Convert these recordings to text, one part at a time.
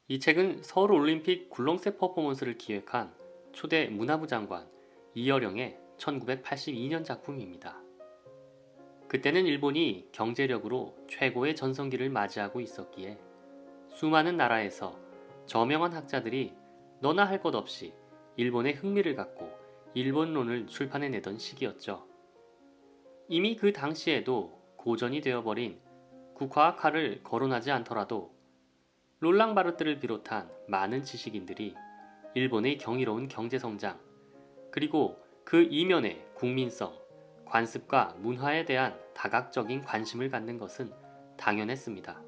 이 책은 서울올림픽 굴렁쇠 퍼포먼스를 기획한 초대 문화부 장관 이여령의 1982년 작품입니다. 그때는 일본이 경제력으로 최고의 전성기를 맞이하고 있었기에 수많은 나라에서 저명한 학자들이 너나 할 것 없이 일본에 흥미를 갖고 일본론을 출판해내던 시기였죠. 이미 그 당시에도 고전이 되어버린 국화와 칼을 거론하지 않더라도 롤랑 바르트를 비롯한 많은 지식인들이 일본의 경이로운 경제성장, 그리고 그 이면의 국민성, 관습과 문화에 대한 다각적인 관심을 갖는 것은 당연했습니다.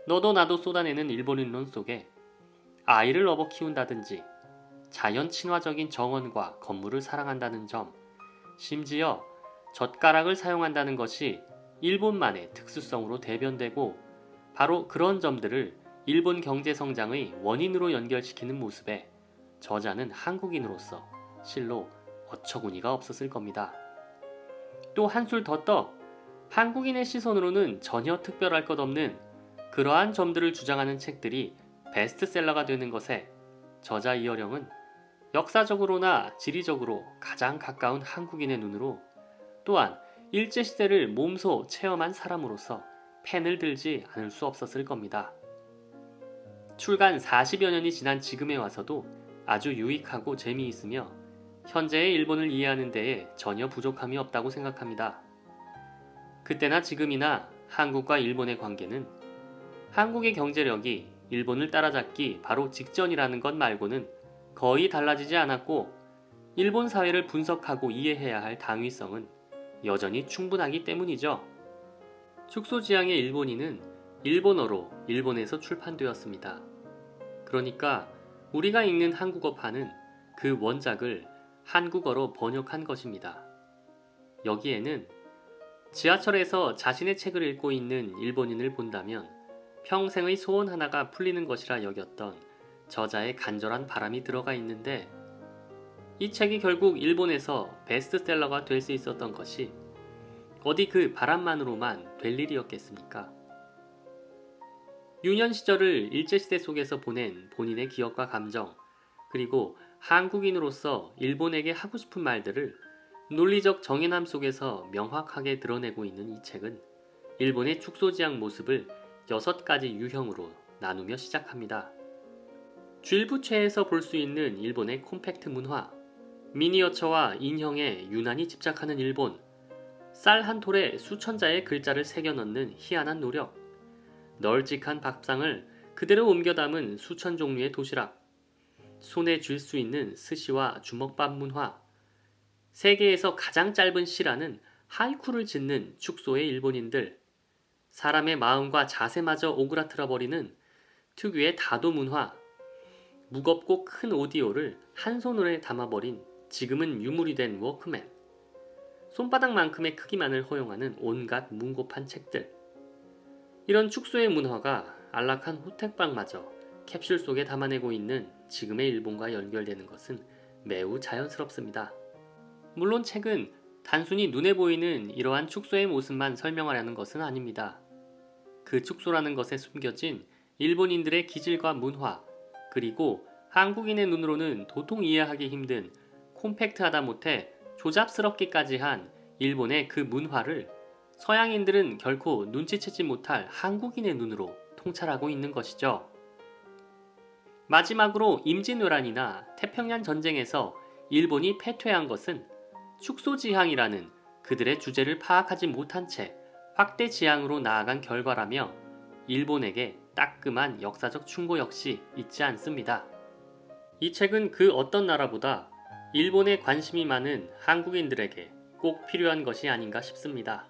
너도 나도 쏟아내는 일본인론 속에 아이를 업어 키운다든지 자연 친화적인 정원과 건물을 사랑한다는 점, 심지어 젓가락을 사용한다는 것이 일본만의 특수성으로 대변되고 바로 그런 점들을 일본 경제 성장의 원인으로 연결시키는 모습에 저자는 한국인으로서 실로 어처구니가 없었을 겁니다. 또 한술 더 떠 한국인의 시선으로는 전혀 특별할 것 없는 그러한 점들을 주장하는 책들이 베스트셀러가 되는 것에 저자 이여령은 역사적으로나 지리적으로 가장 가까운 한국인의 눈으로 또한 일제시대를 몸소 체험한 사람으로서 펜을 들지 않을 수 없었을 겁니다. 출간 40여 년이 지난 지금에 와서도 아주 유익하고 재미있으며 현재의 일본을 이해하는 데에 전혀 부족함이 없다고 생각합니다. 그때나 지금이나 한국과 일본의 관계는 한국의 경제력이 일본을 따라잡기 바로 직전이라는 것 말고는 거의 달라지지 않았고 일본 사회를 분석하고 이해해야 할 당위성은 여전히 충분하기 때문이죠. 축소지향의 일본인은 일본어로 일본에서 출판되었습니다. 그러니까 우리가 읽는 한국어판은 그 원작을 한국어로 번역한 것입니다. 여기에는 지하철에서 자신의 책을 읽고 있는 일본인을 본다면 평생의 소원 하나가 풀리는 것이라 여겼던 저자의 간절한 바람이 들어가 있는데 이 책이 결국 일본에서 베스트셀러가 될 수 있었던 것이 어디 그 바람만으로만 될 일이었겠습니까? 유년 시절을 일제시대 속에서 보낸 본인의 기억과 감정, 그리고 한국인으로서 일본에게 하고 싶은 말들을 논리적 정의남 속에서 명확하게 드러내고 있는 이 책은 일본의 축소지향 모습을 6가지 유형으로 나누며 시작합니다. 쥐부체에서 볼 수 있는 일본의 콤팩트 문화, 미니어처와 인형에 유난히 집착하는 일본, 쌀 한 톨에 수천자의 글자를 새겨 넣는 희한한 노력, 널찍한 밥상을 그대로 옮겨 담은 수천 종류의 도시락, 손에 쥘 수 있는 스시와 주먹밥 문화, 세계에서 가장 짧은 시라는 하이쿠를 짓는 축소의 일본인들, 사람의 마음과 자세마저 오그라들어버리는 특유의 다도 문화, 무겁고 큰 오디오를 한 손으로 담아버린 지금은 유물이 된 워크맨, 손바닥만큼의 크기만을 허용하는 온갖 문고판 책들. 이런 축소의 문화가 안락한 호텔방마저 캡슐 속에 담아내고 있는 지금의 일본과 연결되는 것은 매우 자연스럽습니다. 물론 책은 단순히 눈에 보이는 이러한 축소의 모습만 설명하려는 것은 아닙니다. 그 축소라는 것에 숨겨진 일본인들의 기질과 문화, 그리고 한국인의 눈으로는 도통 이해하기 힘든 콤팩트하다 못해 조잡스럽기까지 한 일본의 그 문화를 서양인들은 결코 눈치채지 못할 한국인의 눈으로 통찰하고 있는 것이죠. 마지막으로 임진왜란이나 태평양 전쟁에서 일본이 패퇴한 것은 축소지향이라는 그들의 주제를 파악하지 못한 채 확대 지향으로 나아간 결과라며 일본에게 따끔한 역사적 충고 역시 있지 않습니다. 이 책은 그 어떤 나라보다 일본에 관심이 많은 한국인들에게 꼭 필요한 것이 아닌가 싶습니다.